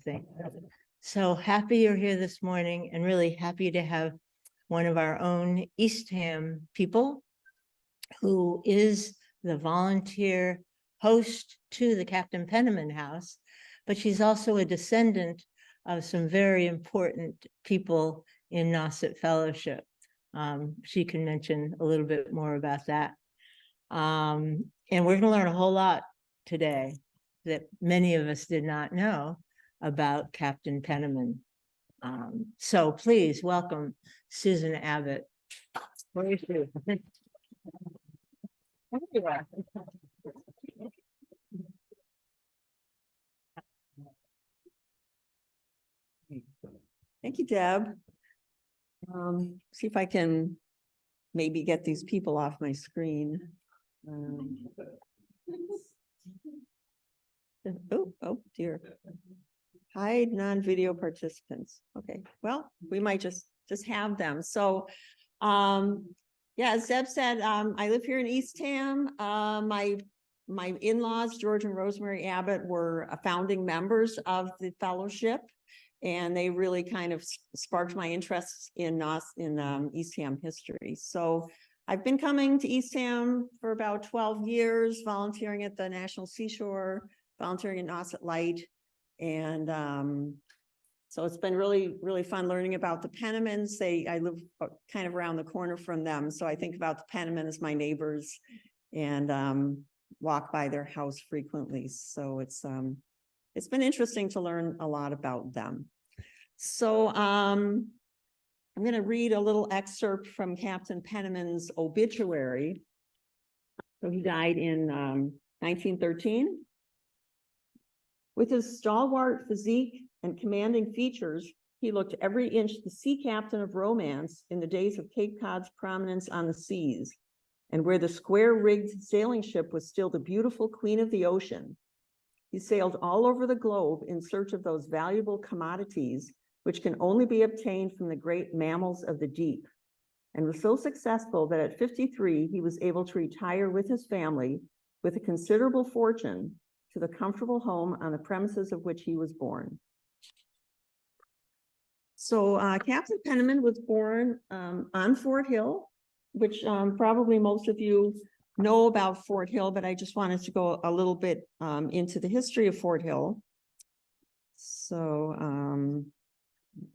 thing. So happy you're here this morning, and really happy to have one of our own Eastham people who is the volunteer host to the Captain Penniman House, but she's also a descendant of some very important people in Nauset Fellowship. She can mention a little bit more about that. And we're going to learn a whole lot today that many of us did not know about Captain Penniman. So please welcome Susan Abbott. Where is she? Thank you, Deb. See if I can maybe get these people off my screen. Oh dear. Hide non-video participants. Okay, well, we might just have them. So, yeah, as Deb said, I live here in Eastham. My in-laws, George and Rosemary Abbott, were founding members of the fellowship, and they really kind of sparked my interest in Eastham history. So I've been coming to Eastham for about 12 years, volunteering at the National Seashore, volunteering at Nauset Light. And so it's been really, really fun learning about the Pennimans. I live kind of around the corner from them. So I think about the Penniman as my neighbors and walk by their house frequently. So it's been interesting to learn a lot about them. So I'm going to read a little excerpt from Captain Penniman's obituary. So he died in 1913. With his stalwart physique and commanding features, he looked every inch the sea captain of romance in the days of Cape Cod's prominence on the seas, and where the square-rigged sailing ship was still the beautiful queen of the ocean. He sailed all over the globe in search of those valuable commodities which can only be obtained from the great mammals of the deep, and was so successful that at 53, he was able to retire with his family with a considerable fortune to the comfortable home on the premises of which he was born. So Captain Penniman was born on Fort Hill, which probably most of you know about Fort Hill, but I just wanted to go a little bit into the history of Fort Hill. So,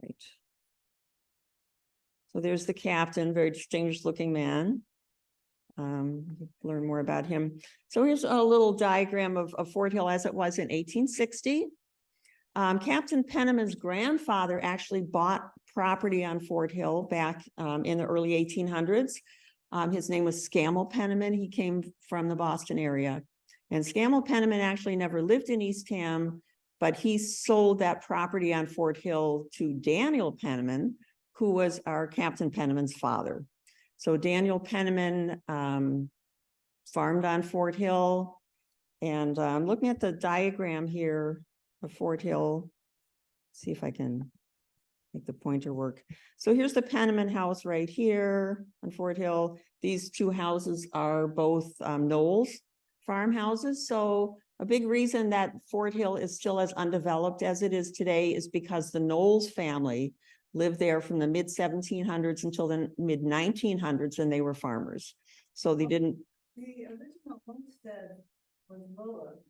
right. So there's the captain, very distinguished looking man. Learn more about him. So here's a little diagram of Fort Hill as it was in 1860. Captain Penniman's grandfather actually bought property on Fort Hill back in the early 1800s. His name was Scammell Penniman. He came from the Boston area. And Scammell Penniman actually never lived in Eastham, but he sold that property on Fort Hill to Daniel Penniman, who was our Captain Penniman's father. So Daniel Penniman farmed on Fort Hill, and I'm looking at the diagram here of Fort Hill. See if I can make the pointer work. So here's the Penniman House right here on Fort Hill. These two houses are both Knowles farmhouses. So a big reason that Fort Hill is still as undeveloped as it is today is because the Knowles family lived there from the mid-1700s until the mid-1900s, and they were farmers. So they didn't. The original homestead was lower.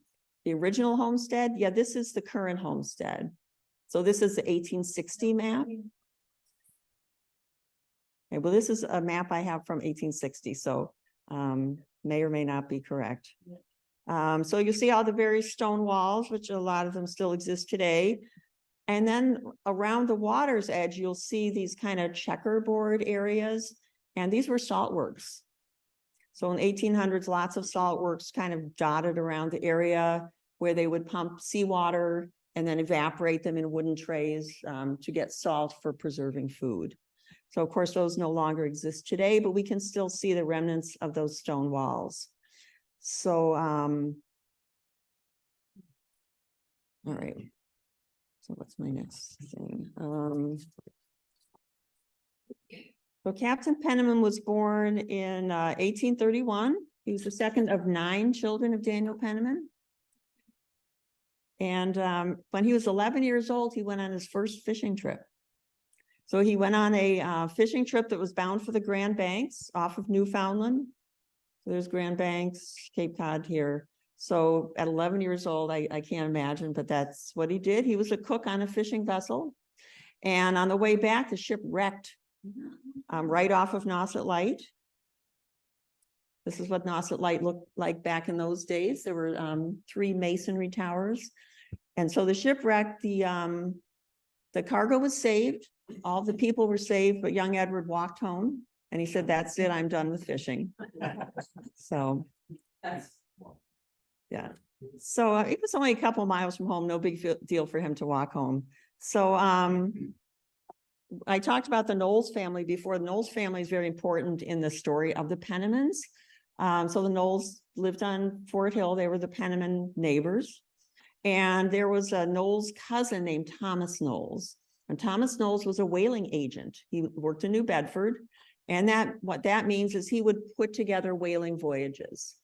The original homestead? Yeah, this is the current homestead. So this is the 1860 map. Okay, well, this is a map I have from 1860, so may or may not be correct. So you see all the various stone walls, which a lot of them still exist today. And then around the water's edge, you'll see these kind of checkerboard areas, and these were salt works. So in 1800s, lots of salt works kind of dotted around the area where they would pump seawater and then evaporate them in wooden trays to get salt for preserving food. So of course, those no longer exist today, but we can still see the remnants of those stone walls. So, all right. So what's my next thing? So Captain Penniman was born in 1831. He was the second of 9 children of Daniel Penniman. And when he was 11 years old, he went on his first fishing trip. So he went on a fishing trip that was bound for the Grand Banks off of Newfoundland. There's Grand Banks, Cape Cod here. So at 11 years old, I can't imagine, but that's what he did. He was a cook on a fishing vessel. And on the way back, the ship wrecked right off of Nauset Light. This is what Nauset Light looked like back in those days. There were 3 masonry towers. And so the ship wrecked, the cargo was saved. All the people were saved, but young Edward walked home and he said, that's it, I'm done with fishing. So, yeah. So it was only a couple of miles from home, no big deal for him to walk home. So I talked about the Knowles family before. The Knowles family is very important in the story of the Pennimans. So the Knowles lived on Fort Hill. They were the Penniman neighbors. And there was a Knowles cousin named Thomas Knowles. And Thomas Knowles was a whaling agent. He worked in New Bedford. And what that means is he would put together whaling voyages.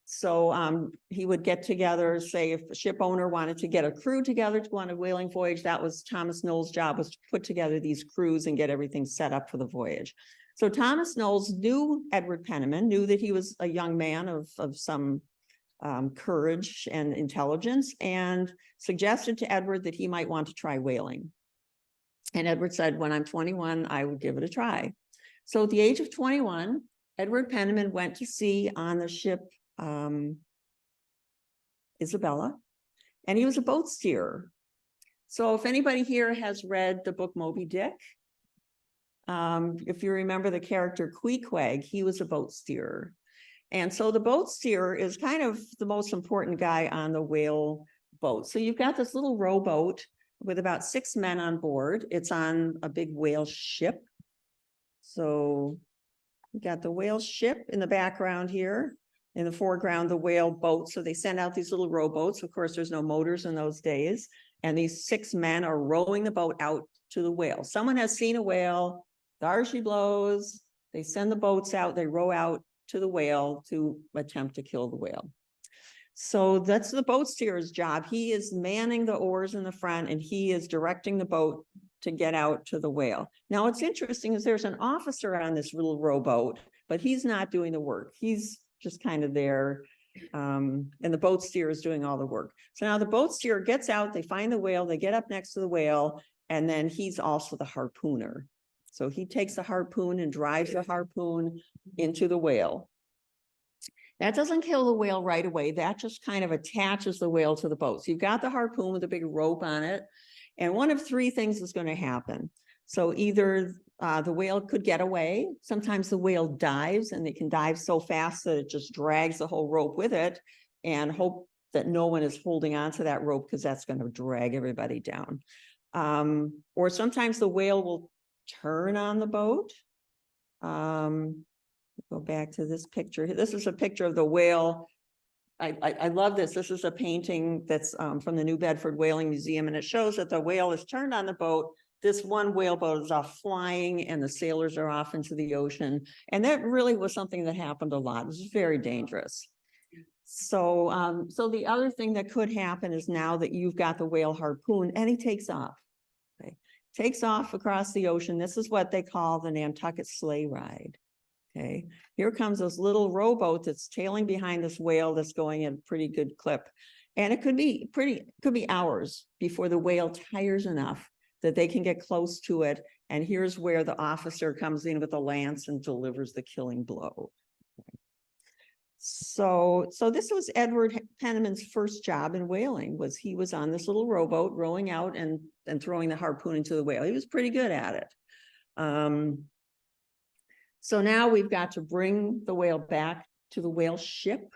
So he would get together, say if a ship owner wanted to get a crew together to go on a whaling voyage, that was Thomas Knowles' job, was to put together these crews and get everything set up for the voyage. So Thomas Knowles knew Edward Penniman, knew that he was a young man of some courage and intelligence, and suggested to Edward that he might want to try whaling. And Edward said, when I'm 21, I would give it a try. So at the age of 21, Edward Penniman went to sea on the ship Isabella, and he was a boat steerer. So if anybody here has read the book Moby Dick, if you remember the character Queequeg, he was a boat steerer. And so the boat steerer is kind of the most important guy on the whale boat. So you've got this little rowboat with about 6 men on board. It's on a big whale ship. So you got the whale ship in the background here. In the foreground, the whale boat. So they send out these little rowboats. Of course, there's no motors in those days. And these 6 men are rowing the boat out to the whale. Someone has seen a whale, there she blows. They send the boats out, they row out to the whale to attempt to kill the whale. So that's the boat steerer's job. He is manning the oars in the front and he is directing the boat to get out to the whale. Now, what's interesting is there's an officer on this little rowboat, but he's not doing the work. He's just kind of there, and the boat steerer is doing all the work. So now the boat steerer gets out, they find the whale, they get up next to the whale, and then he's also the harpooner. So he takes the harpoon and drives the harpoon into the whale. That doesn't kill the whale right away. That just kind of attaches the whale to the boat. So you've got the harpoon with a big rope on it, and one of 3 things is going to happen. So either the whale could get away. Sometimes the whale dives, and it can dive so fast that it just drags the whole rope with it, and hope that no one is holding on to that rope because that's going to drag everybody down. Or sometimes the whale will turn on the boat. Go back to this picture. This is a picture of the whale. I love this. This is a painting that's from the New Bedford Whaling Museum, and it shows that the whale is turned on the boat. This one whaleboat is off flying and the sailors are off into the ocean. And that really was something that happened a lot. It was very dangerous. So, so the other thing that could happen is now that you've got the whale harpoon and he takes off. Okay. Takes off across the ocean. This is what they call the Nantucket sleigh ride. Okay. Here comes this little rowboat that's tailing behind this whale that's going at a pretty good clip. And it could be hours before the whale tires enough that they can get close to it. And here's where the officer comes in with a lance and delivers the killing blow. So this was Edward Penniman's first job in whaling. He was on this little rowboat rowing out and throwing the harpoon into the whale. He was pretty good at it. So now we've got to bring the whale back to the whale ship.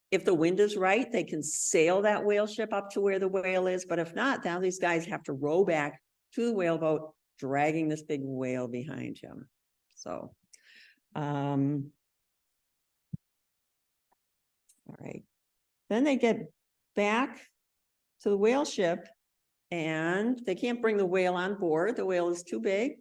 If the wind is right, they can sail that whale ship up to where the whale is. But if not, now these guys have to row back to the whaleboat, dragging this big whale behind him. So, all right. Then they get back to the whale ship and they can't bring the whale on board. The whale is too big.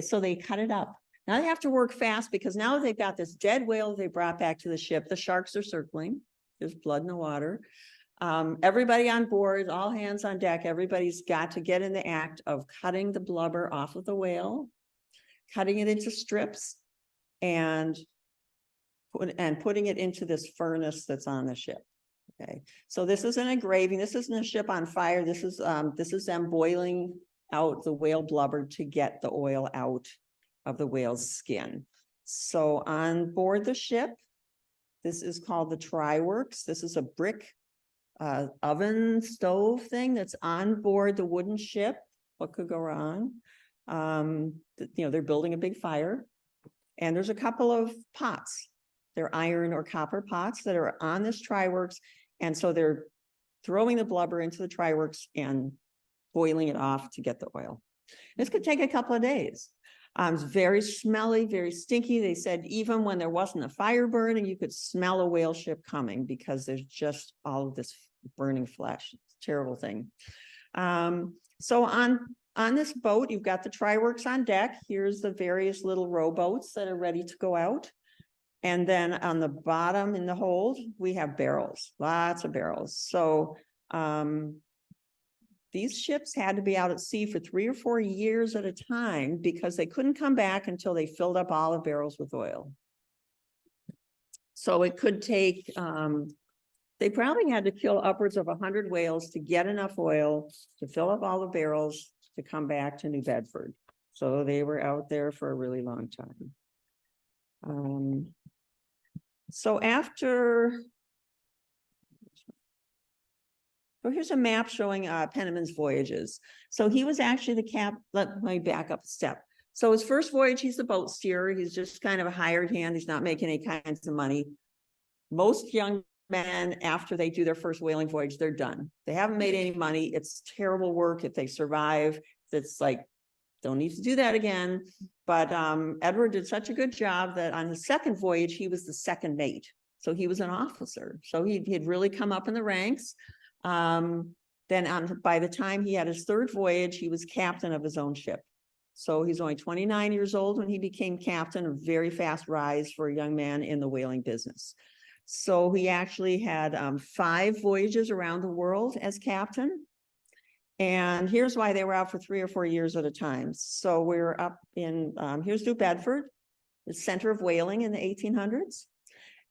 So they cut it up. Now they have to work fast because now they've got this dead whale they brought back to the ship. The sharks are circling. There's blood in the water. everybody on board, all hands on deck, everybody's got to get in the act of cutting the blubber off of the whale, cutting it into strips, and putting it into this furnace that's on the ship. Okay, so this isn't a engraving. This isn't a ship on fire. This is them boiling out the whale blubber to get the oil out of the whale's skin. So on board the ship, this is called the Tryworks. This is a brick oven stove thing that's on board the wooden ship. What could go wrong? They're building a big fire, and there's a couple of pots. They're iron or copper pots that are on this Tryworks. And so they're throwing the blubber into the Tryworks and boiling it off to get the oil. This could take a couple of days. It's very smelly, very stinky. They said even when there wasn't a fire burning, you could smell a whale ship coming because there's just all of this burning flesh. It's a terrible thing. So on this boat, you've got the Tryworks on deck. Here's the various little rowboats that are ready to go out. And then on the bottom in the hold, we have barrels, lots of barrels. So these ships had to be out at sea for 3 or 4 years at a time because they couldn't come back until they filled up all the barrels with oil. So it could take, they probably had to kill upwards of 100 whales to get enough oil to fill up all the barrels to come back to New Bedford. So they were out there for a really long time. So here's a map showing Penniman's voyages. So he was actually let me back up a step. So his first voyage, he's the boat steerer. He's just kind of a hired hand. He's not making any kinds of money. Most young men, after they do their first whaling voyage, they're done. They haven't made any money. It's terrible work. If they survive, it's like, don't need to do that again. But Edward did such a good job that on his second voyage, he was the second mate. So he was an officer. So he'd really come up in the ranks. By the time he had his third voyage, he was captain of his own ship. So he's only 29 years old when he became captain, a very fast rise for a young man in the whaling business. So he actually had 5 voyages around the world as captain. And here's why they were out for 3 or 4 years at a time. So we're up in, here's New Bedford, the center of whaling in the 1800s.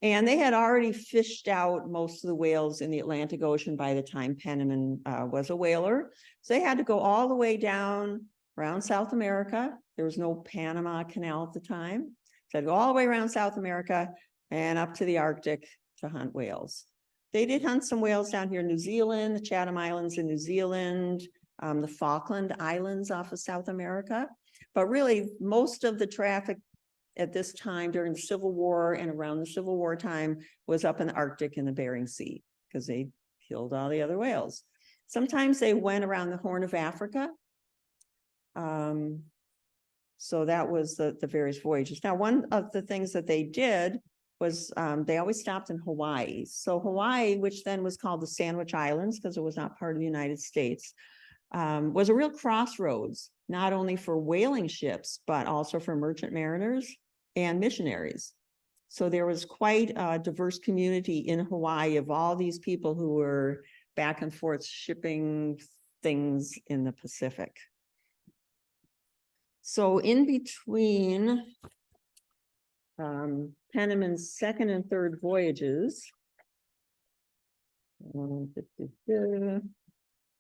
And they had already fished out most of the whales in the Atlantic Ocean by the time Penniman was a whaler. So they had to go all the way down around South America. There was no Panama Canal at the time. So they'd go all the way around South America and up to the Arctic to hunt whales. They did hunt some whales down here in New Zealand, the Chatham Islands in New Zealand, the Falkland Islands off of South America. But really, most of the traffic at this time during the Civil War and around the Civil War time was up in the Arctic and the Bering Sea because they killed all the other whales. Sometimes they went around the Horn of Africa. So that was the various voyages. Now, one of the things that they did was they always stopped in Hawaii. So Hawaii, which then was called the Sandwich Islands because it was not part of the United States, was a real crossroads, not only for whaling ships, but also for merchant mariners and missionaries. So there was quite a diverse community in Hawaii of all these people who were back and forth shipping things in the Pacific. So in between Penniman's second and third voyages,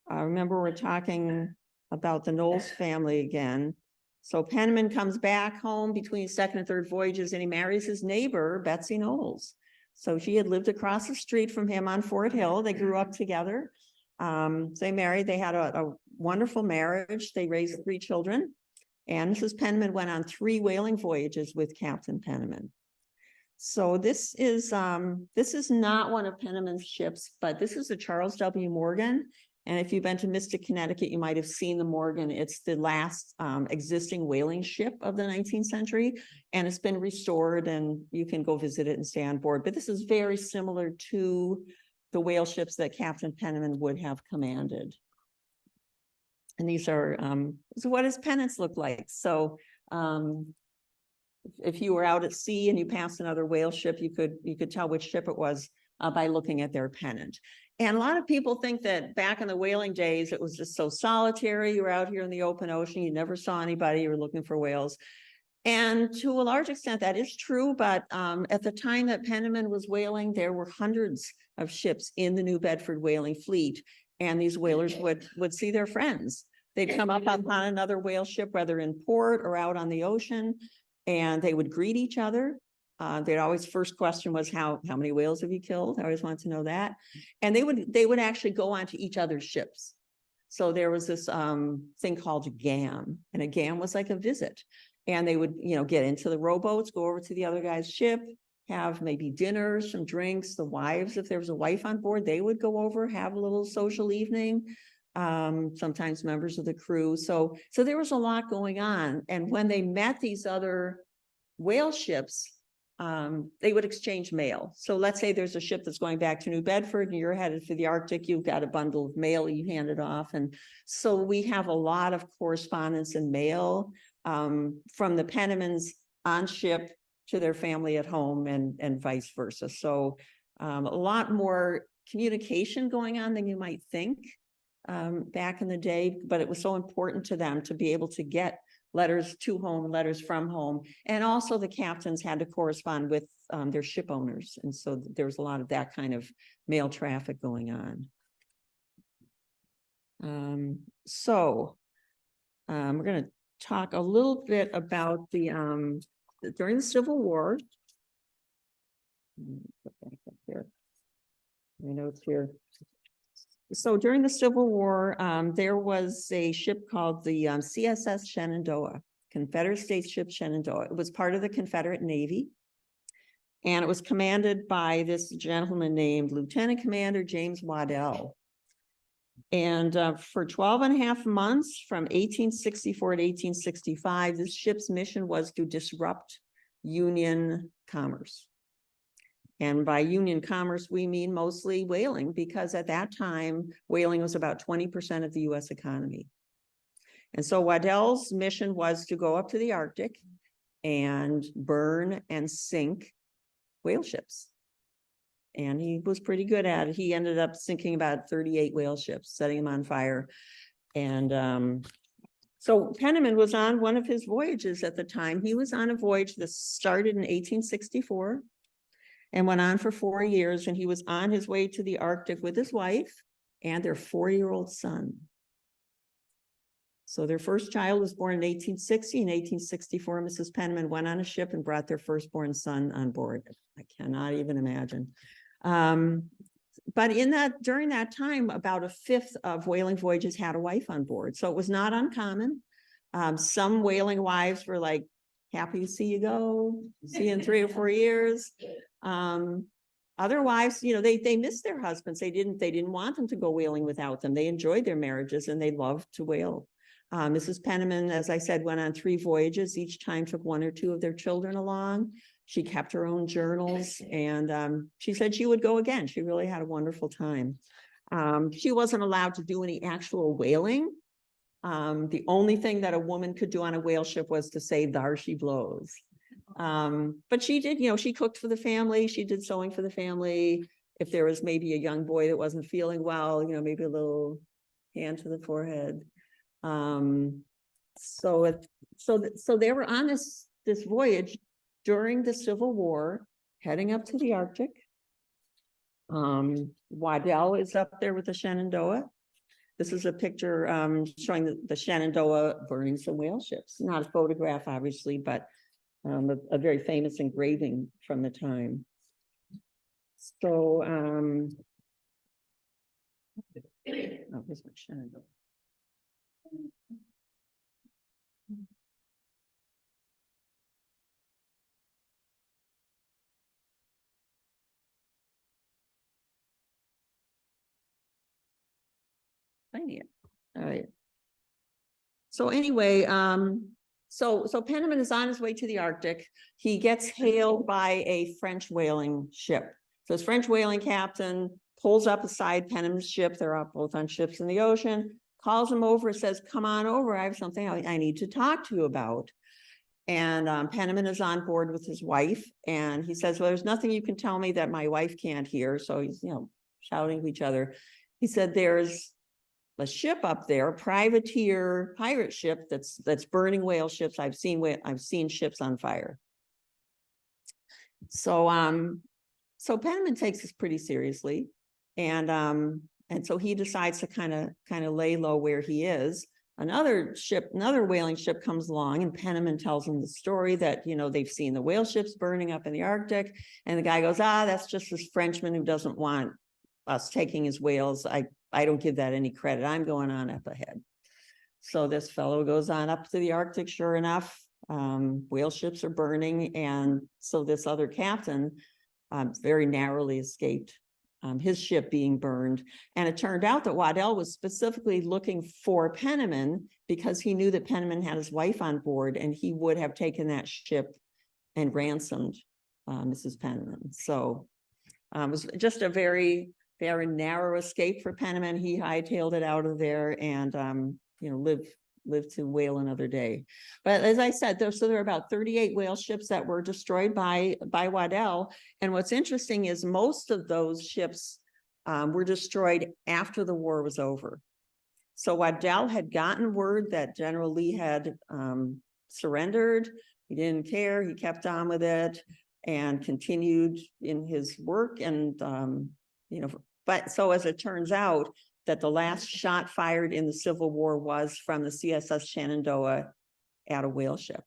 I remember we're talking about the Knowles family again. So Penniman comes back home between second and third voyages and he marries his neighbor, Betsy Knowles. So she had lived across the street from him on Fort Hill. They grew up together. They married, they had a wonderful marriage. They raised 3 children. And Mrs. Penniman went on 3 whaling voyages with Captain Penniman. So this is not one of Penniman's ships, but this is the Charles W. Morgan. And if you've been to Mystic, Connecticut, you might have seen the Morgan. It's the last existing whaling ship of the 19th century, and it's been restored and you can go visit it and stay on board. But this is very similar to the whale ships that Captain Penniman would have commanded. And these are, so what does pennants look like? So if you were out at sea and you passed another whale ship, you could tell which ship it was by looking at their pennant. And a lot of people think that back in the whaling days, it was just so solitary. You were out here in the open ocean, you never saw anybody, you were looking for whales. And to a large extent, that is true. But at the time that Penniman was whaling, there were hundreds of ships in the New Bedford whaling fleet. And these whalers would see their friends. They'd come up on another whale ship, whether in port or out on the ocean, and they would greet each other. They'd always, first question was, how many whales have you killed? I always wanted to know that. And they would actually go onto each other's ships. So there was this thing called a gam, and a gam was like a visit. And they would, get into the rowboats, go over to the other guy's ship, have maybe dinner, some drinks. The wives, if there was a wife on board, they would go over, have a little social evening. Sometimes members of the crew. So there was a lot going on. And when they met these other whale ships, they would exchange mail. So let's say there's a ship that's going back to New Bedford and you're headed for the Arctic, you've got a bundle of mail you hand it off. And so we have a lot of correspondence and mail from the Pennimans on ship to their family at home and vice versa. So a lot more communication going on than you might think back in the day, but it was so important to them to be able to get letters to home, letters from home. And also the captains had to correspond with their ship owners. And so there was a lot of that kind of mail traffic going on. We're going to talk a little bit about the during the Civil War. Put that up here. My notes here. So during the Civil War, there was a ship called the CSS Shenandoah, Confederate States ship Shenandoah. It was part of the Confederate Navy. And it was commanded by this gentleman named Lieutenant Commander James Waddell. And for 12 and a half months, from 1864 to 1865, this ship's mission was to disrupt Union commerce. And by Union commerce, we mean mostly whaling, because at that time, whaling was about 20% of the US economy. And so Waddell's mission was to go up to the Arctic and burn and sink whale ships. And he was pretty good at it. He ended up sinking about 38 whale ships, setting them on fire. And so Penniman was on one of his voyages at the time. He was on a voyage that started in 1864 and went on for 4 years. And he was on his way to the Arctic with his wife and their 4-year-old son. So their first child was born in 1860. In 1864, Mrs. Penniman went on a ship and brought their firstborn son on board. I cannot even imagine. But during that time, about a fifth of whaling voyages had a wife on board. So it was not uncommon. Some whaling wives were like, happy to see you go, see you in 3 or 4 years. Other wives, they missed their husbands. They didn't want them to go whaling without them. They enjoyed their marriages and they loved to whale. Mrs. Penniman, as I said, went on 3 voyages. Each time took 1 or 2 of their children along. She kept her own journals, and she said she would go again. She really had a wonderful time. She wasn't allowed to do any actual whaling. The only thing that a woman could do on a whale ship was to say, "Thar she blows." But she did, she cooked for the family. She did sewing for the family. If there was maybe a young boy that wasn't feeling well, maybe a little hand to the forehead. So they were on this voyage during the Civil War, heading up to the Arctic. Waddell is up there with the Shenandoah. This is a picture showing the Shenandoah burning some whale ships. Not a photograph, obviously, but a very famous engraving from the time. So, oh, here's my Shenandoah. Find it. All right. So anyway, so Penniman is on his way to the Arctic. He gets hailed by a French whaling ship. So this French whaling captain pulls up beside Penniman's ship. They're both on ships in the ocean. Calls him over, says, "Come on over. I have something I need to talk to you about." And Penniman is on board with his wife. And he says, "Well, there's nothing you can tell me that my wife can't hear." So he's, shouting to each other. He said, there's a ship up there, a privateer pirate ship that's burning whale ships. I've seen ships on fire. So so Penniman takes this pretty seriously, and so he decides to kind of lay low where he is. Another whaling ship comes along, and Penniman tells him the story that, you know, they've seen the whale ships burning up in the Arctic, and the guy goes, that's just this Frenchman who doesn't want us taking his whales. I don't give that any credit. I'm going on up ahead. So this fellow goes on up to the Arctic. Sure enough, whale ships are burning. And so this other captain very narrowly escaped his ship being burned. And it turned out that Waddell was specifically looking for Penniman because he knew that Penniman had his wife on board, and he would have taken that ship and ransomed Mrs. Penniman. So it was just a very narrow escape for Penniman. He hightailed it out of there and, you know, lived to whale another day. But as I said, there are about 38 whale ships that were destroyed by Waddell. And what's interesting is most of those ships were destroyed after the war was over. So Waddell had gotten word that General Lee had surrendered. He didn't care. He kept on with it and continued in his work. And, you know, but so as it turns out, that the last shot fired in the Civil War was from the CSS Shenandoah at a whale ship.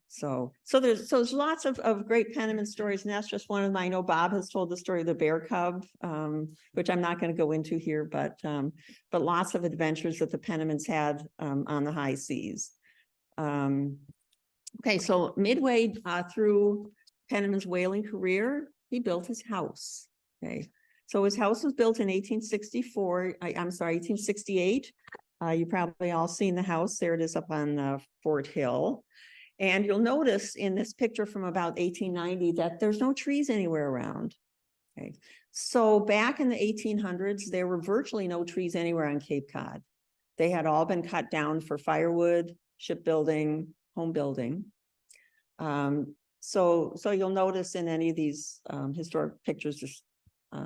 So there's lots of great Penniman stories, and that's just one of them. I know Bob has told the story of the bear cub, which I'm not going to go into here, but lots of adventures that the Pennimans had on the high seas. Okay, so midway through Penniman's whaling career, he built his house. Okay. So his house was built in 1868. You probably all seen the house. There it is up on Fort Hill. And you'll notice in this picture from about 1890 that there's no trees anywhere around. Okay. So back in the 1800s, there were virtually no trees anywhere on Cape Cod. They had all been cut down for firewood, shipbuilding, home building. So you'll notice in any of these historic pictures, just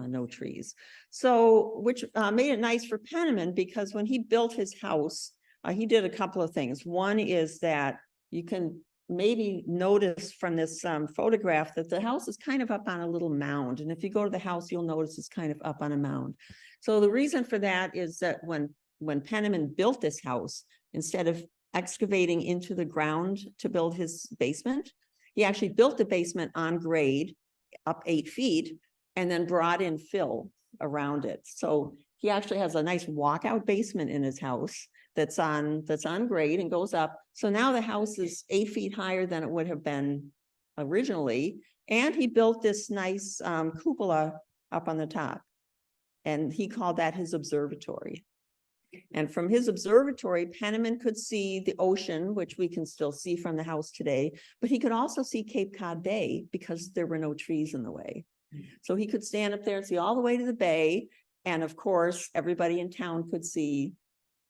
no trees. So, which made it nice for Penniman, because when he built his house, he did a couple of things. One is that you can maybe notice from this photograph that the house is kind of up on a little mound. And if you go to the house, you'll notice it's kind of up on a mound. So the reason for that is that when Penniman built this house, instead of excavating into the ground to build his basement, he actually built the basement on grade up 8 feet, and then brought in fill around it. So he actually has a nice walkout basement in his house that's on grade and goes up. So now the house is 8 feet higher than it would have been originally. And he built this nice cupola up on the top. And he called that his observatory. And from his observatory, Penniman could see the ocean, which we can still see from the house today, but he could also see Cape Cod Bay because there were no trees in the way. So he could stand up there and see all the way to the bay. And of course, everybody in town could see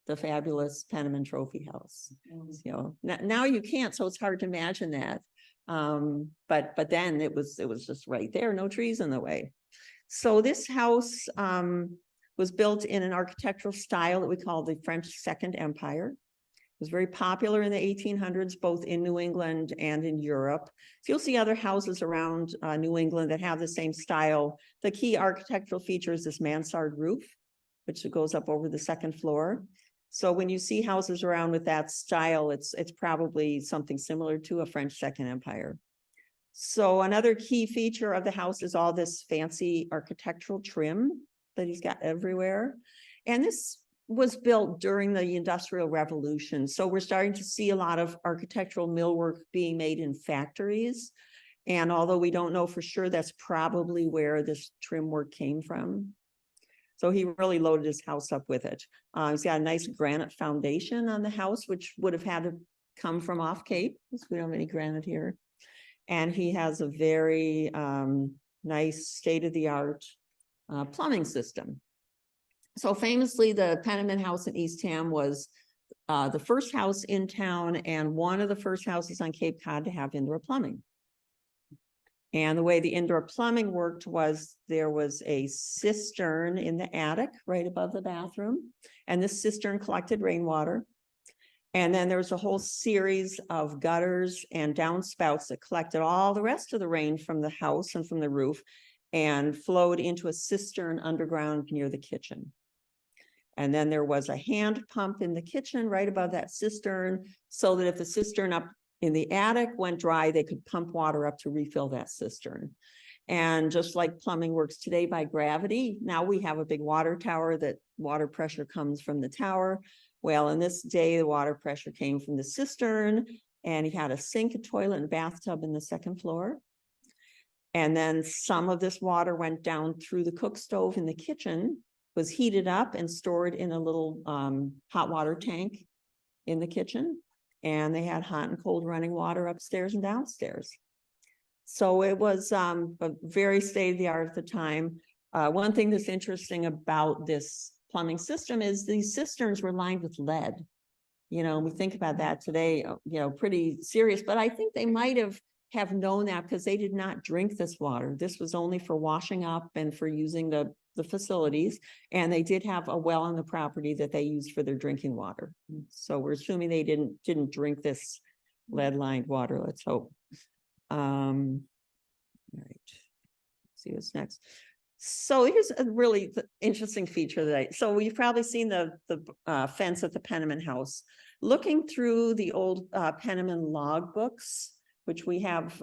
the fabulous Penniman Trophy House. You know, now you can't, so it's hard to imagine that. But then it was just right there, no trees in the way. So this house was built in an architectural style that we call the French Second Empire. It was very popular in the 1800s, both in New England and in Europe. So you'll see other houses around New England that have the same style. The key architectural feature is this mansard roof, which goes up over the second floor. So when you see houses around with that style, it's probably something similar to a French Second Empire. So another key feature of the house is all this fancy architectural trim that he's got everywhere. And this was built during the Industrial Revolution. So we're starting to see a lot of architectural millwork being made in factories. And although we don't know for sure, that's probably where this trim work came from. So he really loaded his house up with it. He's got a nice granite foundation on the house, which would have had to come from off Cape, because we don't have any granite here. And he has a very nice state-of-the-art plumbing system. So famously, the Penniman House in Eastham was the first house in town and one of the first houses on Cape Cod to have indoor plumbing. And the way the indoor plumbing worked was there was a cistern in the attic right above the bathroom. And this cistern collected rainwater. And then there was a whole series of gutters and downspouts that collected all the rest of the rain from the house and from the roof and flowed into a cistern underground near the kitchen. And then there was a hand pump in the kitchen right above that cistern, so that if the cistern up in the attic went dry, they could pump water up to refill that cistern. And just like plumbing works today by gravity, now we have a big water tower that water pressure comes from the tower. Well, in this day, the water pressure came from the cistern, and he had a sink, a toilet, and a bathtub in the second floor. And then some of this water went down through the cook stove in the kitchen, was heated up and stored in a little hot water tank in the kitchen. And they had hot and cold running water upstairs and downstairs. So it was a very state-of-the-art at the time. One thing that's interesting about this plumbing system is these cisterns were lined with lead. You know, we think about that today, you know, pretty serious, but I think they might have known that because they did not drink this water. This was only for washing up and for using the facilities. And they did have a well on the property that they used for their drinking water. So we're assuming they didn't drink this lead-lined water, let's hope. All right, see what's next. So here's a really interesting feature so you've probably seen the fence at the Penniman House. Looking through the old Penniman log books, which we have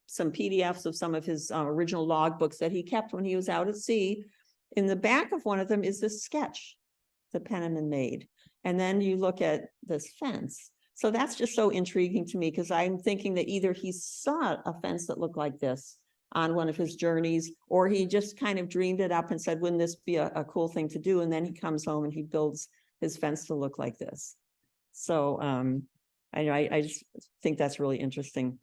some PDFs of some of his original log books that he kept when he was out at sea. In the back of one of them is this sketch that Penniman made. And then you look at this fence. So that's just so intriguing to me, because I'm thinking that either he saw a fence that looked like this on one of his journeys, or he just kind of dreamed it up and said, wouldn't this be a cool thing to do? And then he comes home and he builds his fence to look like this. So I just think that's really interesting.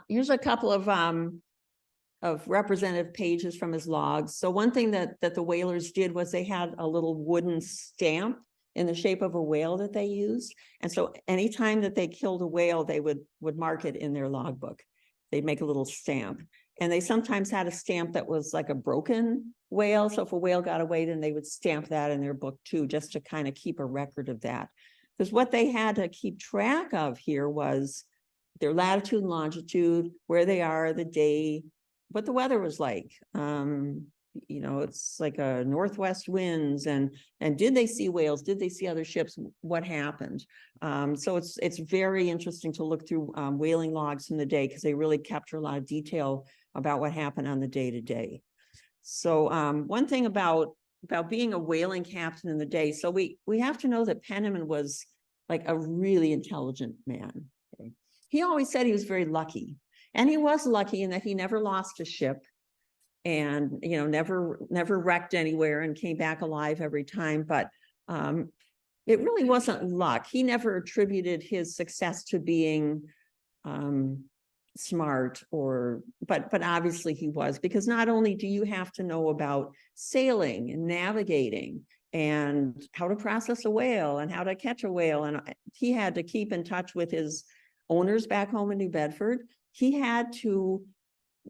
Here's a couple of representative pages from his logs. So one thing that the whalers did was they had a little wooden stamp in the shape of a whale that they used. And so anytime that they killed a whale, they would mark it in their logbook. They'd make a little stamp. And they sometimes had a stamp that was like a broken whale. So if a whale got away, then they would stamp that in their book too, just to kind of keep a record of that. Because what they had to keep track of here was their latitude and longitude, where they are, the day, what the weather was like. You know, it's like a northwest winds, and did they see whales? Did they see other ships? What happened? So it's very interesting to look through whaling logs from the day, because they really capture a lot of detail about what happened on the day to day. So one thing about being a whaling captain in the day, so we have to know that Penniman was like a really intelligent man. Okay? He always said he was very lucky, and he was lucky in that he never lost a ship, and you know, never wrecked anywhere and came back alive every time. But it really wasn't luck. He never attributed his success to being smart, but obviously he was, because not only do you have to know about sailing and navigating and how to process a whale and how to catch a whale, and he had to keep in touch with his owners back home in New Bedford. He had to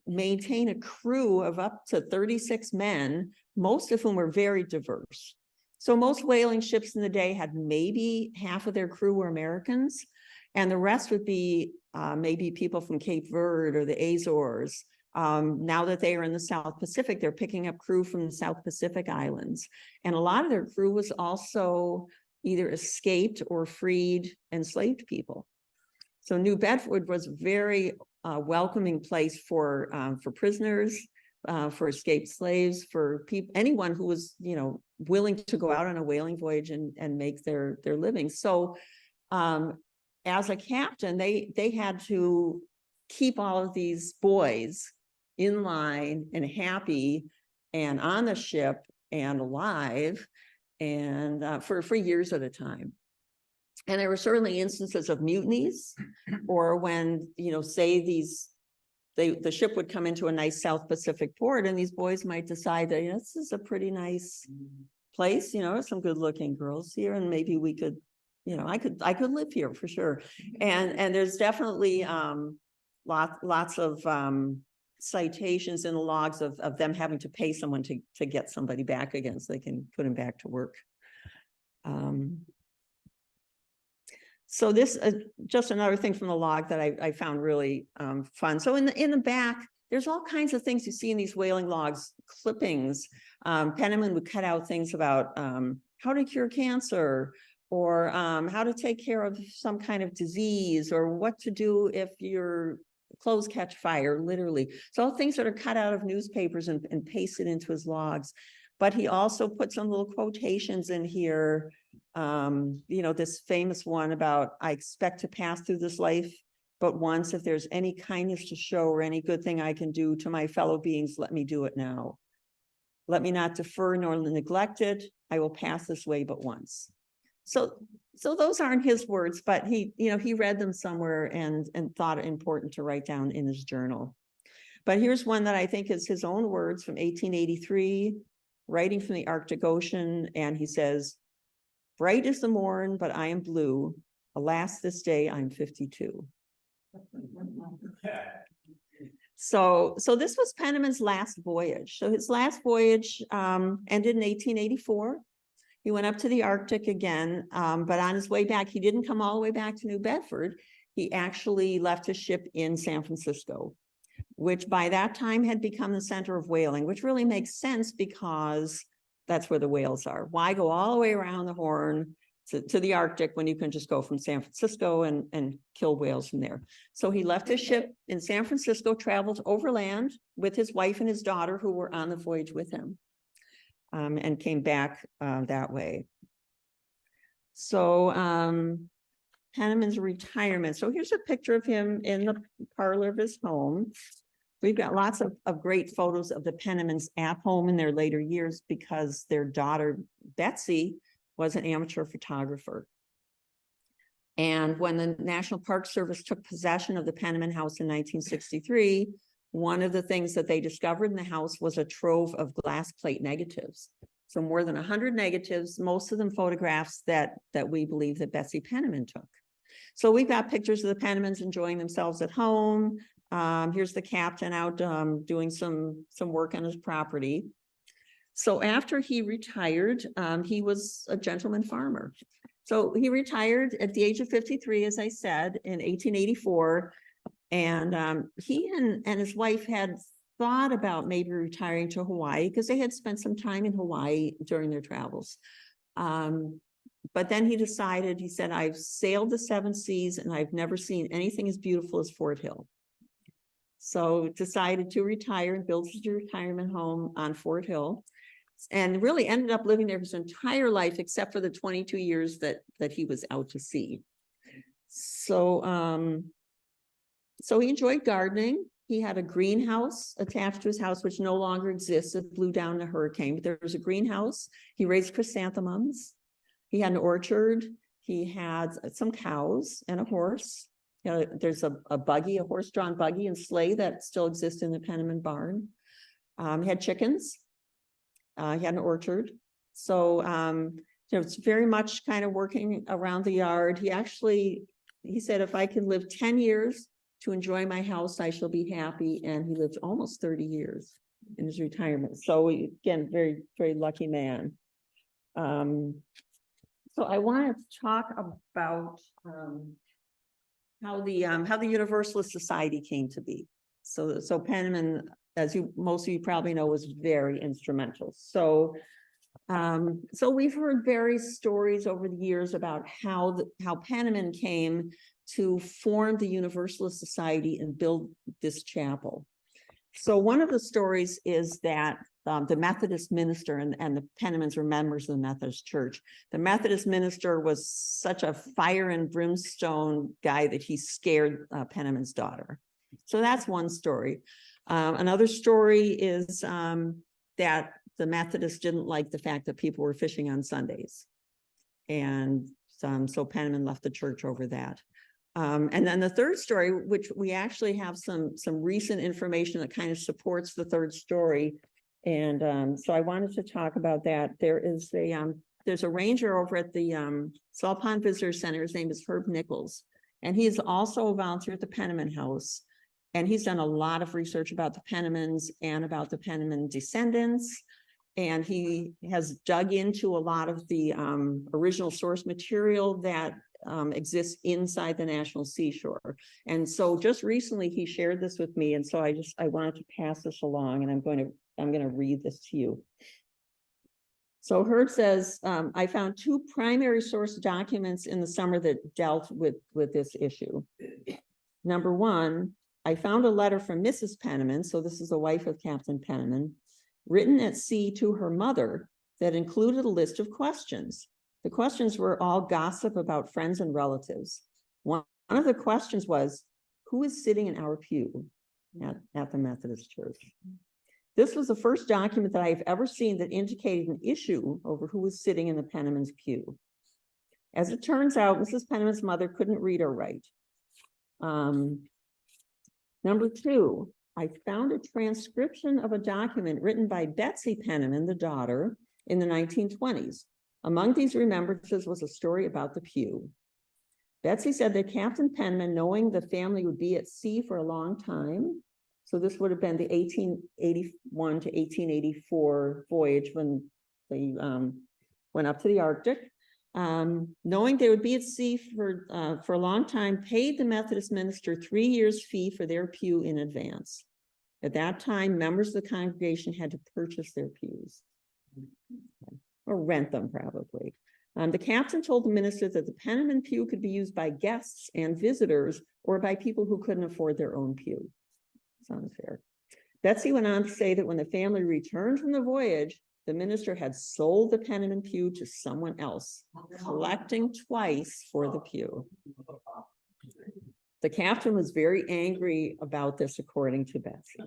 maintain a crew of up to 36 men, most of whom were very diverse. So most whaling ships in the day had maybe half of their crew were Americans, and the rest would be maybe people from Cape Verde or the Azores. Now that they are in the South Pacific, they're picking up crew from the South Pacific Islands. And a lot of their crew was also either escaped or freed enslaved people. So New Bedford was a very welcoming place for prisoners, for escaped slaves, for anyone who was, you know, willing to go out on a whaling voyage and make their living. So as a captain, they had to keep all of these boys in line and happy and on the ship and alive, and for years at a time. And there were certainly instances of mutinies, or when, you know, say the ship would come into a nice South Pacific port, and these boys might decide that, you know, this is a pretty nice place, you know, some good looking girls here, and maybe we could, you know, I could live here for sure. And there's definitely lots of citations in the logs of them having to pay someone to get somebody back again so they can put him back to work. So this just another thing from the log that I found really fun. So in the back, there's all kinds of things you see in these whaling logs, clippings. Penniman would cut out things about how to cure cancer, or how to take care of some kind of disease, or what to do if your clothes catch fire, literally. So all things that are cut out of newspapers and pasted into his logs. But he also put some little quotations in here. This famous one about, I expect to pass through this life but once. If there's any kindness to show or any good thing I can do to my fellow beings, let me do it now. Let me not defer nor neglect it. I will pass this way but once. So those aren't his words, but he read them somewhere and thought it important to write down in his journal. But here's one that I think is his own words from 1883, writing from the Arctic Ocean. And he says, "Bright is the morn, but I am blue. Alas, this day I'm 52. So this was Penniman's last voyage. So his last voyage ended in 1884. He went up to the Arctic again, but on his way back, he didn't come all the way back to New Bedford. He actually left his ship in San Francisco, which by that time had become the center of whaling, which really makes sense because that's where the whales are. Why go all the way around the Horn to the Arctic when you can just go from San Francisco and kill whales from there? So he left his ship in San Francisco, traveled overland with his wife and his daughter who were on the voyage with him, and came back that way. So Penniman's retirement. So here's a picture of him in the parlor of his home. We've got lots of great photos of the Pennimans at home in their later years because their daughter, Betsy, was an amateur photographer. And when the National Park Service took possession of the Penniman House in 1963, one of the things that they discovered in the house was a trove of glass plate negatives. So more than 100 negatives, most of them photographs that we believe that Betsy Penniman took. So we've got pictures of the Pennimans enjoying themselves at home. Here's the captain out doing some work on his property. So after he retired, he was a gentleman farmer. So he retired at the age of 53, as I said, in 1884. And he and his wife had thought about maybe retiring to Hawaii because they had spent some time in Hawaii during their travels. But then he decided, he said, I've sailed the 7 seas and I've never seen anything as beautiful as Fort Hill. So decided to retire and build his retirement home on Fort Hill, and really ended up living there his entire life, except for the 22 years that he was out to sea. So, so he enjoyed gardening. He had a greenhouse attached to his house, which no longer exists. It blew down in a hurricane, but there was a greenhouse. He raised chrysanthemums. He had an orchard. He had some cows and a horse. There's a buggy, a horse-drawn buggy and sleigh that still exists in the Penniman barn. He had chickens. He had an orchard. So it's very much kind of working around the yard. He said, if I can live 10 years to enjoy my house, I shall be happy. And he lived almost 30 years in his retirement. So again, very, very lucky man. So I wanted to talk about how the Universalist Society came to be. So Penniman, as most of you probably know, was very instrumental. So we've heard various stories over the years about how Penniman came to form the Universalist Society and build this chapel. So one of the stories is that the Methodist minister, and the Pennimans were members of the Methodist Church. The Methodist minister was such a fire and brimstone guy that he scared Penniman's daughter. So that's one story. Another story is that the Methodists didn't like the fact that people were fishing on Sundays. And so Penniman left the church over that. And then the third story, which we actually have some recent information that kind of supports the third story. And so I wanted to talk about that. There's a ranger over at the Salt Pond Visitor Center. His name is Herb Nichols. And he is also a volunteer at the Penniman House. And he's done a lot of research about the Pennimans and about the Penniman descendants. And he has dug into a lot of the original source material that exists inside the National Seashore. And so just recently he shared this with me. And so I wanted to pass this along, and I'm going to read this to you. So Hurd says, I found 2 primary source documents in the summer that dealt with this issue. Number 1, I found a letter from Mrs. Penniman, so this is the wife of Captain Penniman, written at sea to her mother that included a list of questions. The questions were all gossip about friends and relatives. One of the questions was, who is sitting in our pew at the Methodist Church? This was the first document that I've ever seen that indicated an issue over who was sitting in the Penniman's pew. As it turns out, Mrs. Penniman's mother couldn't read or write. Number 2, I found a transcription of a document written by Betsy Penniman, the daughter, in the 1920s. Among these remembrances was a story about the pew. Betsy said that Captain Penniman, knowing the family would be at sea for a long time, so this would have been the 1881 to 1884 voyage when they went up to the Arctic. Knowing they would be at sea for a long time, paid the Methodist minister 3 years' fee for their pew in advance. At that time, members of the congregation had to purchase their pews, or rent them probably. The captain told the minister that the Penniman pew could be used by guests and visitors, or by people who couldn't afford their own pew. Sounds fair. Betsy went on to say that when the family returned from the voyage, the minister had sold the Penniman pew to someone else, collecting twice for the pew. The captain was very angry about this, according to Betsy.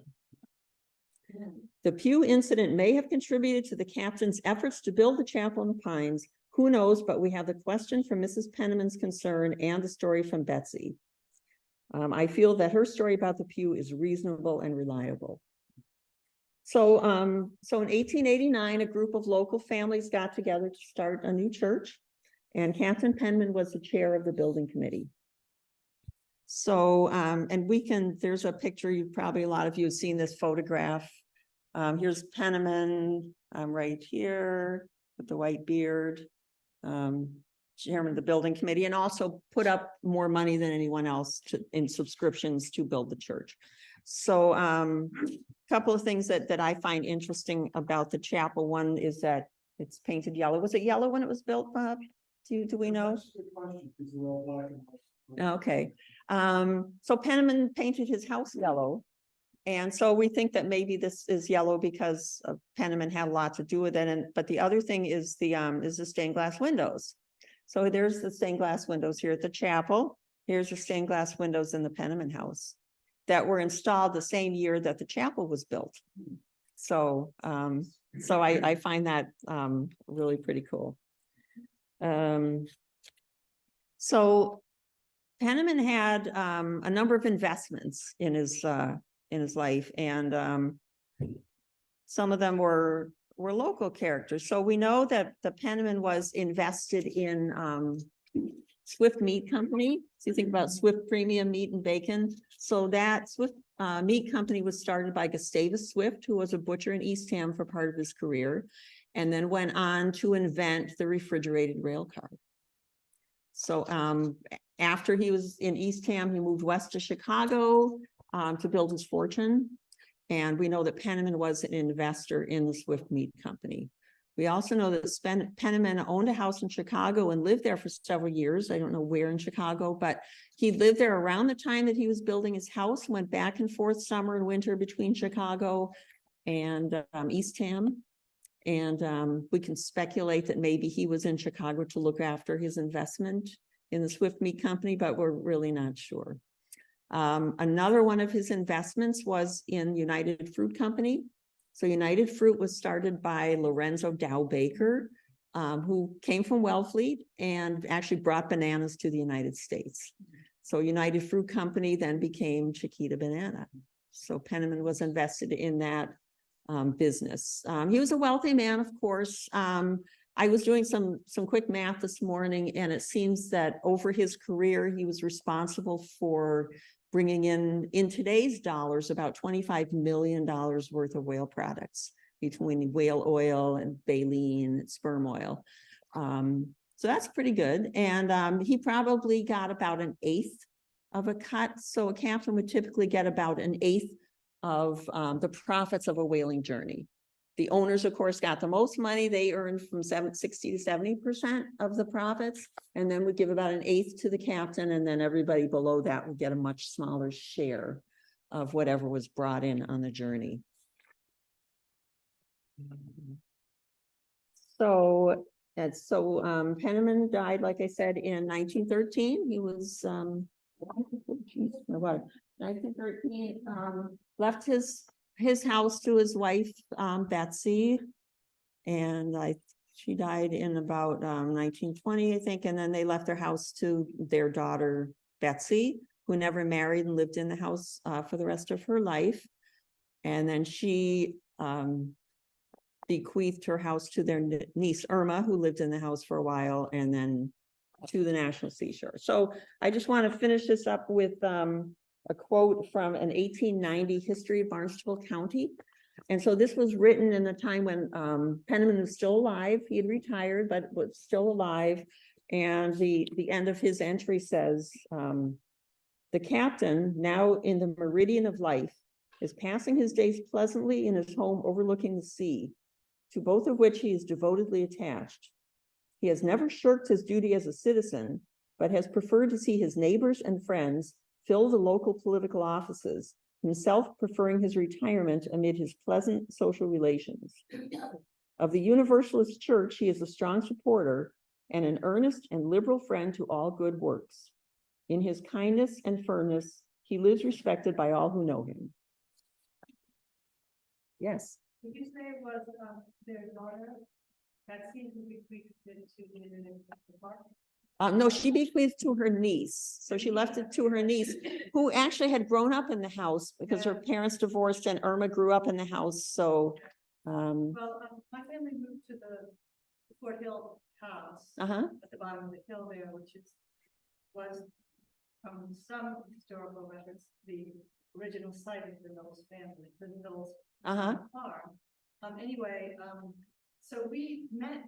The pew incident may have contributed to the captain's efforts to build the chapel in the Pines. Who knows, but we have the question from Mrs. Penniman's concern and the story from Betsy. I feel that her story about the pew is reasonable and reliable. So in 1889, a group of local families got together to start a new church, and Captain Penniman was the chair of the building committee. So, there's a picture, a lot of you have seen this photograph. Here's Penniman right here with the white beard, chairman of the building committee, and also put up more money than anyone else in subscriptions to build the church. So a couple of things that I find interesting about the chapel. One is that it's painted yellow. Was it yellow when it was built, Bob? Do we know? Okay. So Penniman painted his house yellow. And so we think that maybe this is yellow because Penniman had a lot to do with it. But the other thing is the stained glass windows. So there's the stained glass windows here at the chapel. Here's the stained glass windows in the Penniman House that were installed the same year that the chapel was built. So, I find that really pretty cool. So Penniman had a number of investments in his life, and some of them were local characters. So we know that the Penniman was invested in Swift Meat Company. So you think about Swift Premium Meat and Bacon. So that Swift Meat Company was started by Gustavus Swift, who was a butcher in Eastham for part of his career, and then went on to invent the refrigerated rail car. So after he was in Eastham, he moved west to Chicago to build his fortune. And we know that Penniman was an investor in the Swift Meat Company. We also know that Penniman owned a house in Chicago and lived there for several years. I don't know where in Chicago, but he lived there around the time that he was building his house, went back and forth summer and winter between Chicago and Eastham. And we can speculate that maybe he was in Chicago to look after his investment in the Swift Meat Company, but we're really not sure. Another one of his investments was in United Fruit Company. So United Fruit was started by Lorenzo Dow Baker, who came from Wellfleet and actually brought bananas to the United States. So United Fruit Company then became Chiquita Banana. So Penniman was invested in that business. He was a wealthy man, of course. I was doing some quick math this morning, and it seems that over his career, he was responsible for bringing in today's dollars, about $25 million worth of whale products between whale oil and baleen and sperm oil. So that's pretty good. And he probably got about an eighth of a cut. So a captain would typically get about an eighth of the profits of a whaling journey. The owners, of course, got the most money. They earned from 60 to 70% of the profits, and then would give about an eighth to the captain, and then everybody below that would get a much smaller share of whatever was brought in on the journey. So Penniman died, like I said, in 1913. He was 1913. Left his house to his wife, Betsy, and she died in about 1920, I think, and then they left their house to their daughter, Betsy, who never married and lived in the house for the rest of her life. And then she bequeathed her house to their niece, Irma, who lived in the house for a while, and then to the National Seashore. So I just want to finish this up with a quote from an 1890 history of Barnstable County. And so this was written in the time when Penniman was still alive. He had retired, but was still alive. And the end of his entry says, the captain, now in the meridian of life, is passing his days pleasantly in his home overlooking the sea, to both of which he is devotedly attached. He has never shirked his duty as a citizen, but has preferred to see his neighbors and friends fill the local political offices, himself preferring his retirement amid his pleasant social relations. Of the Universalist Church, he is a strong supporter and an earnest and liberal friend to all good works. In his kindness and firmness, he lives respected by all who know him. Yes. Did you say it was their daughter, Betsy, who bequeathed it to the park? No, she bequeathed to her niece. So she left it to her niece, who actually had grown up in the house because her parents divorced and Irma grew up in the house. So, Well, my family moved to the Fort Hill house at the bottom of the hill there, which was from some historical records, the original site of the Knowles family, the Knowles farm. Anyway, so we met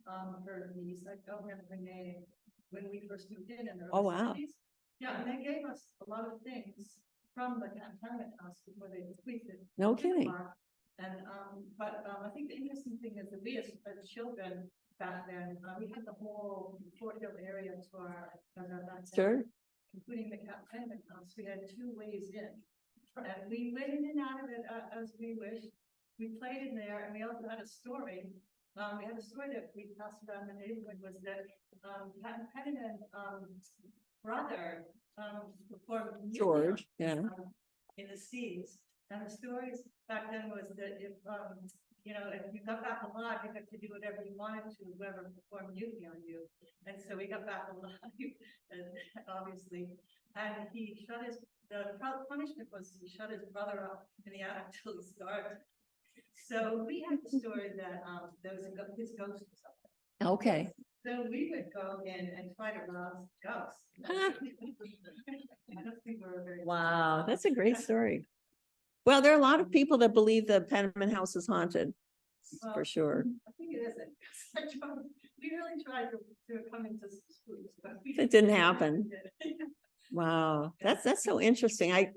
her niece, I don't remember her name, when we first moved in the early 70s. Yeah, and they gave us a lot of things from the Penniman House before they bequeathed it. No kidding. And I think the interesting thing is that we as children back then, we had the whole Fort Hill area to our backyard, including the Penniman House. We had 2 ways in, and we went in and out of it as we wished. We played in there, and we also had a story. We had a story that we passed around the neighborhood, was that Captain Penniman's brother performed George, in the seas. And the stories back then was that if if you got back alive, you got to do whatever you wanted to, whoever performed mutiny on you. And so we got back alive, and obviously, and the punishment was he shut his brother up in the attic till he starved. So we had the story that there was his ghost or something. Okay. So we would go in and try to rouse ghosts. I don't think we were very. Wow, that's a great story. Well, there are a lot of people that believe the Penniman House is haunted, for sure. I think it isn't. We really tried to come into some spooks, but It didn't happen. Wow, that's so interesting. I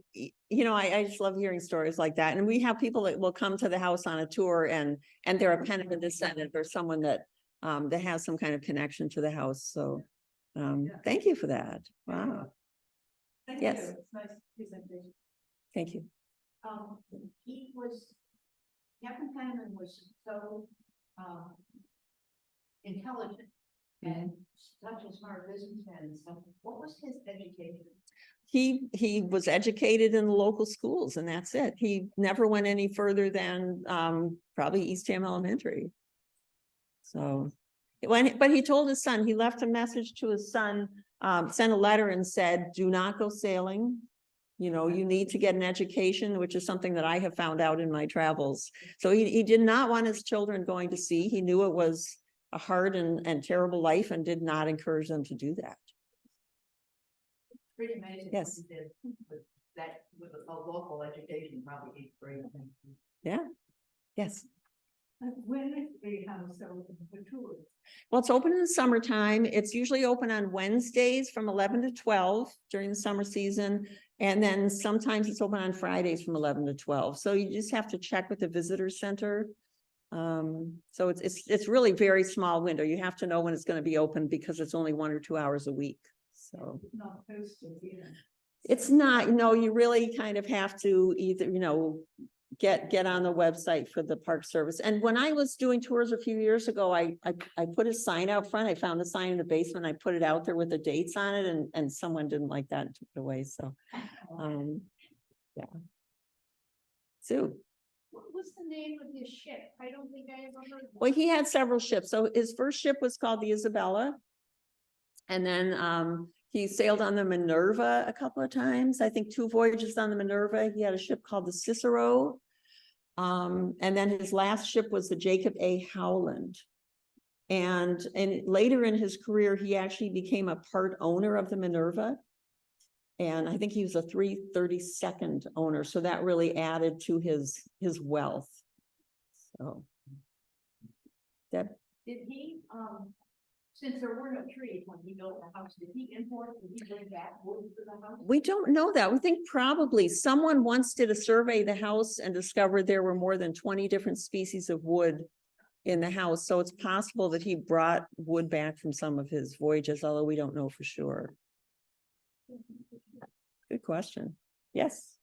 just love hearing stories like that. And we have people that will come to the house on a tour and they're a Penniman descendant or someone that has some kind of connection to the house. So thank you for that. Wow. Thank Yes. you. It's nice presentation. Thank you. Captain Penniman was so intelligent and such a smart businessman and stuff. What was his education? He was educated in the local schools and that's it. He never went any further than probably Eastham Elementary. So, but he told his son, he left a message to his son, sent a letter and said, do not go sailing. You need to get an education, which is something that I have found out in my travels. So he did not want his children going to sea. He knew it was a hard and terrible life and did not encourage them to do that. Pretty amazing. Yes. that with a local education, probably 8th grade. Yeah, yes. When is the house open for tours? Well, it's open in the summertime. It's usually open on Wednesdays from 11 to 12 during the summer season. And then sometimes it's open on Fridays from 11 to 12. So you just have to check with the visitor center. So it's really very small window. You have to know when it's going to be open because it's only 1 or 2 hours a week. So Not posted, either. it's not, no, you really kind of have to either, get on the website for the Park Service. And when I was doing tours a few years ago, I put a sign out front. I found the sign in the basement. I put it out there with the dates on it, and someone didn't like that and took it away. So, yeah. Sue. What was the name of his ship? I don't think I ever heard. Well, he had several ships. So his first ship was called the Isabella. And then he sailed on the Minerva a couple of times. I think 2 voyages on the Minerva. He had a ship called the Cicero. And then his last ship was the Jacob A. Howland. And later in his career, he actually became a part owner of the Minerva. And I think he was a 332nd owner. So that really added to his wealth. So. Deb? Did he, since there were no trees when he built the house, did he bring back wood to the house? We don't know that. We think probably someone once did a survey of the house and discovered there were more than 20 different species of wood in the house. So it's possible that he brought wood back from some of his voyages, although we don't know for sure. Good question. Yes.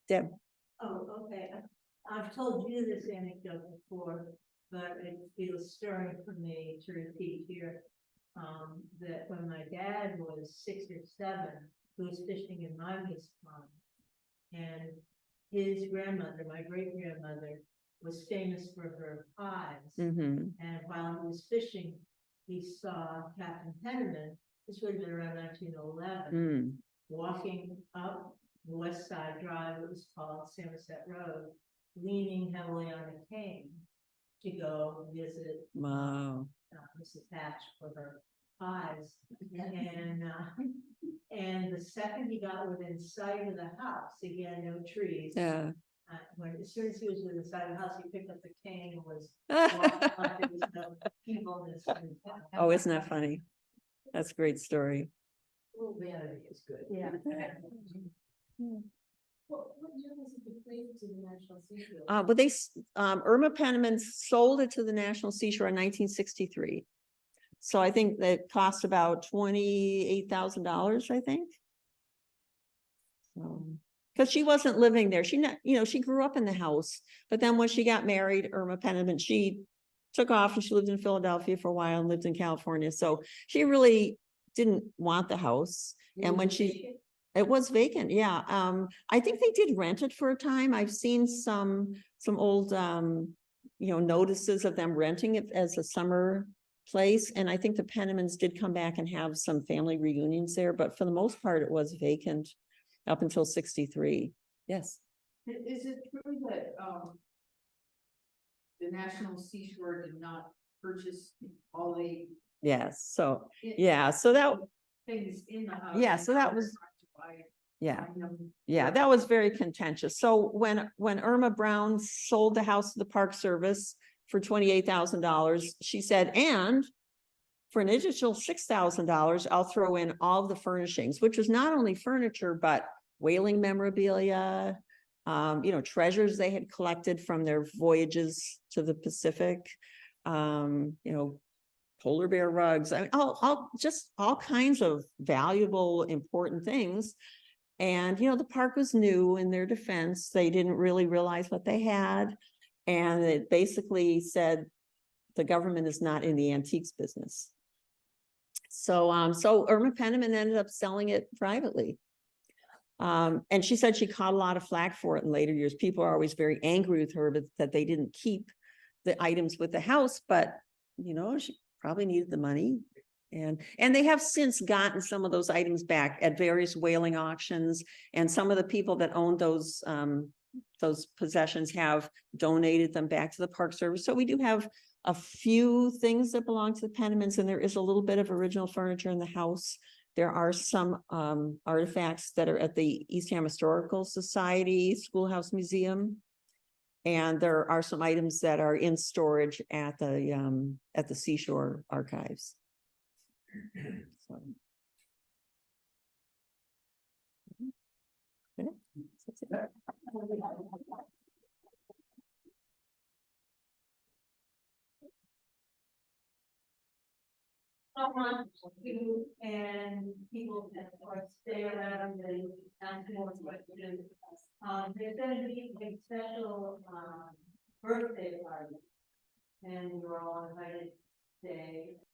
Deb. Oh, okay. I've told you this anecdote before, but it feels stirring for me to repeat here. That when my dad was 6 or 7, he was fishing in my pond, and his grandmother, my great grandmother, was famous for her pies. Mm-hmm. And while he was fishing, he saw Captain Penniman. This would have been around 1911. Walking up the West Side Drive, it was called Somerset Road, leaning heavily on a cane to go visit Wow. Mrs. Hatch for her pies. And the second he got within sight of the house, again, no trees. Yeah. As soon as he was within sight of the house, he picked up the cane and was walking like there was no evilness in his house. Oh, isn't that funny? That's a great story. A little vanity is good. Yeah. What year was it bequeathed to the National Seashore? But Irma Penniman sold it to the National Seashore in 1963. So I think that cost about $28,000, I think. Because she wasn't living there. She grew up in the house, but then when she got married, Irma Penniman, she took off and she lived in Philadelphia for a while and lived in California. So she really didn't want the house. And when it was vacant, yeah. I think they did rent it for a time. I've seen some old notices of them renting it as a summer place. And I think the Pennimans did come back and have some family reunions there, but for the most part, it was vacant up until 63. Yes. Is it true that the National Seashore did not purchase all the? Yes. So yeah. So that things in the house. Yeah. So that was. Yeah, that was very contentious. So when Irma Brown sold the house to the Park Service for $28,000, she said, and for an additional $6,000, I'll throw in all the furnishings, which was not only furniture, but whaling memorabilia, treasures they had collected from their voyages to the Pacific, polar bear rugs, I mean, all kinds of valuable, important things. And, the park was new. In their defense, they didn't really realize what they had. And it basically said the government is not in the antiques business. So Irma Penniman ended up selling it privately. And she said she caught a lot of flack for it in later years. People are always very angry with her that they didn't keep the items with the house, but, she probably needed the money. And they have since gotten some of those items back at various whaling auctions, and some of the people that owned those possessions have donated them back to the Park Service. So we do have a few things that belong to the Pennimans, and there is a little bit of original furniture in the house There are some artifacts that are at the Eastham Historical Society Schoolhouse Museum. And there are some items that are in storage at the Seashore Archives. So. Okay. That's it. You and people that are stay around and ask more questions. There's gonna be a special, birthday party. And we're all invited to stay.